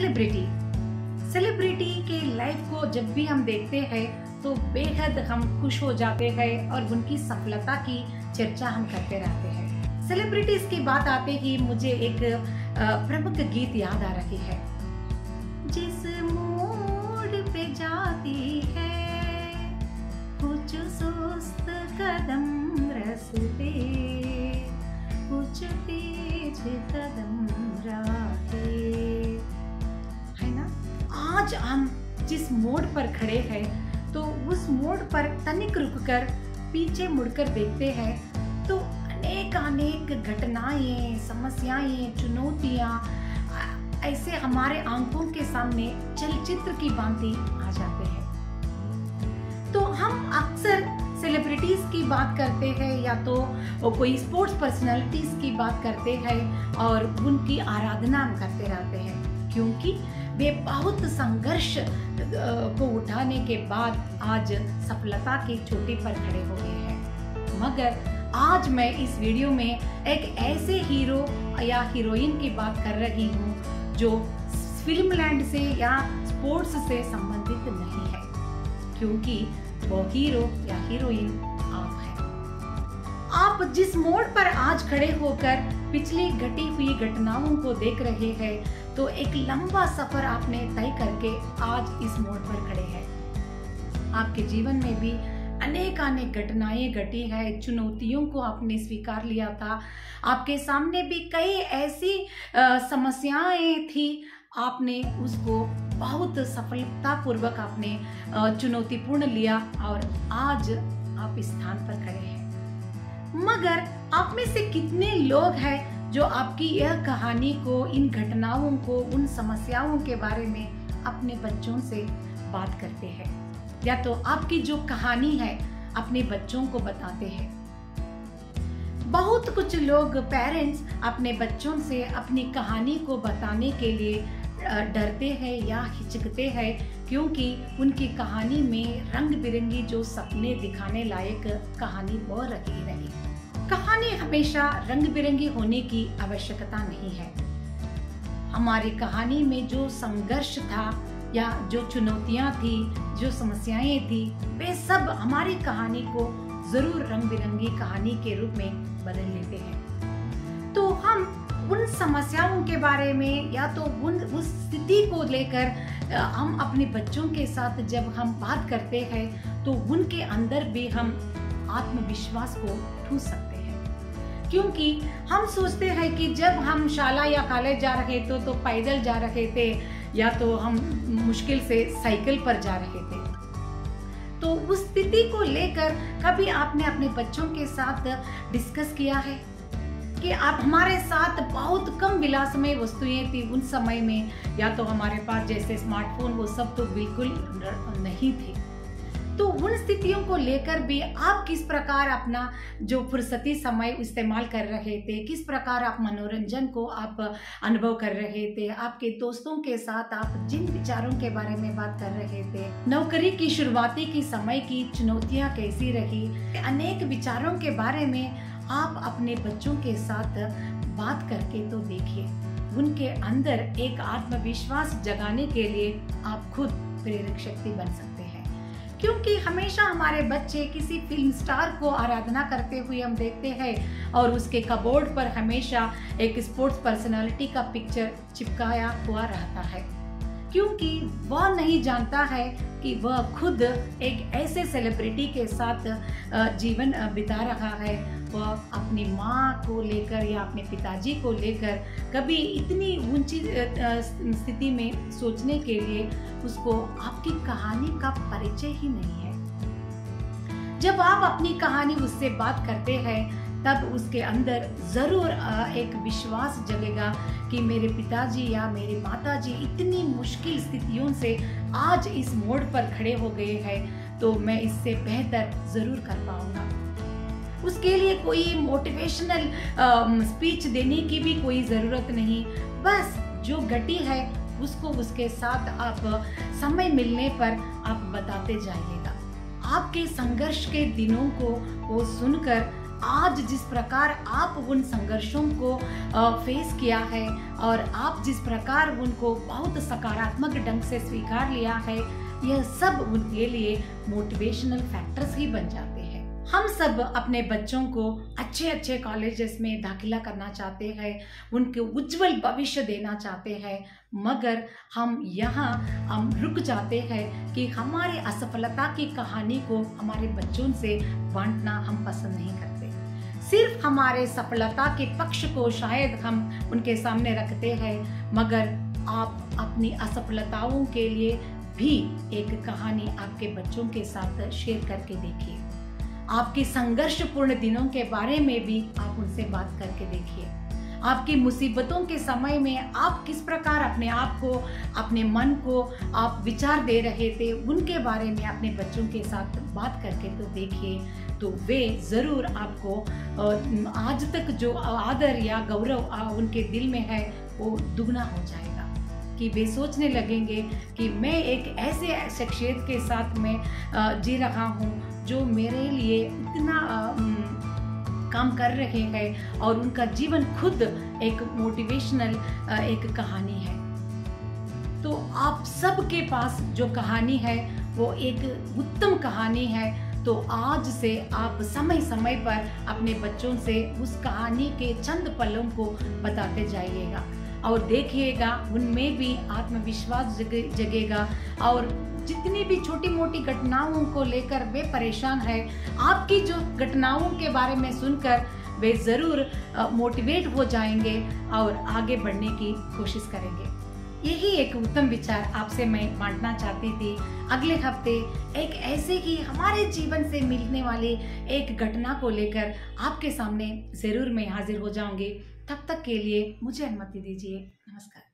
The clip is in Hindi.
सेलिब्रिटी सेलिब्रिटी के लाइफ को जब भी हम देखते हैं तो बेहद हम खुश हो जाते हैं और उनकी सफलता की चर्चा हम करते रहते हैं। सेलिब्रिटीज की बात आते ही मुझे एक प्रमुख गीत याद आ रही है। जिस मोड़ पे जाती है कुछ सुस्त कदम रस्ते, कुछ तेज कदम राहे, है ना। आज हम जिस मोड़ पर खड़े हैं तो उस मोड़ पर तनिक रुककर पीछे मुड़कर देखते हैं तो अनेक घटनाएं, समस्याएं, चुनौतियां ऐसे हमारे आंखों के सामने चलचित्र की भांति आ जाते हैं। तो हम अक्सर सेलिब्रिटीज की बात करते हैं या तो कोई स्पोर्ट्स पर्सनालिटीज की बात करते हैं और उनकी आराधना करते रहते हैं, क्योंकि वे बहुत संघर्ष को उठाने के बाद आज सफलता की चोटी पर खड़े हो गए हैं। मगर आज मैं इस वीडियो में एक ऐसे हीरो या हीरोइन की बात कर रही हूँ जो फिल्मलैंड से या स्पोर्ट्स से संबंधित नहीं है, क्योंकि वो हीरो या हीरोइन आप हैं। आप जिस मोड़ पर आज खड़े होकर पिछली घटी हुई घटनाओं को देख रहे हैं तो एक लंबा सफर आपने तय करके आज इस मोड़ पर खड़े हैं। आपके जीवन में भी अनेक घटनाएं घटी है, चुनौतियों को आपने स्वीकार लिया था, आपके सामने भी कई ऐसी समस्याएं थी, आपने उसको बहुत सफलतापूर्वक आपने चुनौतीपूर्ण लिया और आज आप इस स्थान पर खड़े हैं। मगर आप में से कितने लोग हैं जो आपकी यह कहानी को, इन घटनाओं को, उन समस्याओं के बारे में अपने बच्चों से बात करते हैं या तो आपकी जो कहानी है अपने बच्चों को बताते हैं। बहुत कुछ लोग पेरेंट्स अपने बच्चों से अपनी कहानी को बताने के लिए डरते हैं या हिचकते हैं, क्योंकि उनकी कहानी में रंग बिरंगी जो सपने दिखाने लायक कहानी वो रही नहीं। कहानी हमेशा रंग बिरंगी होने की आवश्यकता नहीं है। हमारी कहानी में जो संघर्ष था या जो चुनौतियां थी, जो समस्याएं थी, वे सब हमारी कहानी को जरूर रंग बिरंगी कहानी के रूप में बदल लेते हैं। तो हम उन समस्याओं के बारे में या तो उस स्थिति को लेकर हम अपने बच्चों के साथ जब हम बात करते हैं तो उनके अंदर भी हम आत्मविश्वास को ठूस सकते हैं, क्योंकि हम सोचते हैं कि जब हम शाला या कॉलेज जा रहे थे तो पैदल जा रहे थे या तो हम मुश्किल से साइकिल पर जा रहे थे। तो उस स्थिति को लेकर कभी आपने अपने बच्चों के साथ डिस्कस किया है कि आप हमारे साथ बहुत कम विलासमय वस्तुएं थी उन समय में, या तो हमारे पास जैसे स्मार्टफोन वो सब तो बिल्कुल नहीं थे। तो उन स्थितियों को लेकर भी आप किस प्रकार अपना जो फुर्सती समय इस्तेमाल कर रहे थे, किस प्रकार आप मनोरंजन को आप अनुभव कर रहे थे, आपके दोस्तों के साथ आप जिन विचारों के बारे में बात कर रहे थे, नौकरी की शुरुआती की समय की चुनौतियां कैसी रही, अनेक विचारों के बारे में आप अपने बच्चों के साथ बात करके तो देखिए। उनके अंदर एक आत्मविश्वास जगाने के लिए आप खुद प्रेरक शक्ति बन सकते हैं, क्योंकि हमेशा हमारे बच्चे किसी फिल्म स्टार को आराधना करते हुए हम देखते हैं और उसके कबोर्ड पर हमेशा एक स्पोर्ट्स पर्सनालिटी का पिक्चर चिपकाया हुआ रहता है, क्योंकि वह नहीं जानता है कि वह खुद एक ऐसे सेलिब्रिटी के साथ जीवन बिता रहा है। वह अपनी माँ को लेकर या अपने पिताजी को लेकर कभी इतनी ऊंची स्थिति में सोचने के लिए उसको आपकी कहानी का परिचय ही नहीं है। जब आप अपनी कहानी उससे बात करते हैं तब उसके अंदर जरूर एक विश्वास जगेगा कि मेरे पिताजी या मेरे माताजी इतनी मुश्किल स्थितियों से आज इस मोड़ पर खड़े हो गए हैं, तो मैं इससे बेहतर जरूर कर पाऊंगा। उसके लिए कोई मोटिवेशनल स्पीच देने की भी कोई ज़रूरत नहीं, बस जो घटी है उसको उसके साथ आप समय मिलने पर आप बताते जाइएगा। आपके संघर्ष के दिनों को वो सुनकर आज जिस प्रकार आप उन संघर्षों को फेस किया है और आप जिस प्रकार उनको बहुत सकारात्मक ढंग से स्वीकार लिया है, यह सब उनके लिए मोटिवेशनल फैक्टर्स ही बन जाते हैं। हम सब अपने बच्चों को अच्छे अच्छे कॉलेजेस में दाखिला करना चाहते हैं, उनके उज्जवल भविष्य देना चाहते हैं, मगर हम रुक जाते हैं कि हमारी असफलता की कहानी को हमारे बच्चों से बांटना हम पसंद नहीं करते। सिर्फ हमारे सफलता के पक्ष को शायद हम उनके सामने रखते हैं, मगर आप अपनी असफलताओं के लिए भी एक कहानी आपके बच्चों के साथ शेयर करके देखिए। आपके संघर्षपूर्ण दिनों के बारे में भी आप उनसे बात करके देखिए। आपकी मुसीबतों के समय में आप किस प्रकार अपने आप को, अपने मन को आप विचार दे रहे थे, उनके बारे में अपने बच्चों के साथ बात करके तो देखिए, तो वे ज़रूर आपको आज तक जो आदर या गौरव उनके दिल में है वो दुगना हो जाएगा, कि वे सोचने लगेंगे कि मैं एक ऐसे शख्सियत के साथ में जी रहा हूँ जो मेरे लिए इतना काम कर रहे हैं और उनका जीवन खुद एक मोटिवेशनल एक कहानी है। तो आप सबके पास जो कहानी है वो एक उत्तम कहानी है, तो आज से आप समय समय पर अपने बच्चों से उस कहानी के चंद पलों को बताते जाइएगा और देखिएगा उनमें भी आत्मविश्वास जगेगा और जितनी भी छोटी मोटी घटनाओं को लेकर वे परेशान है, आपकी जो घटनाओं के बारे में सुनकर वे ज़रूर मोटिवेट हो जाएंगे और आगे बढ़ने की कोशिश करेंगे। यही एक उत्तम विचार आपसे मैं बांटना चाहती थी। अगले हफ्ते एक ऐसे ही हमारे जीवन से मिलने वाली एक घटना को लेकर आपके सामने ज़रूर मैं हाजिर हो जाऊंगी। तब तक के लिए मुझे अनुमति दीजिए। नमस्कार।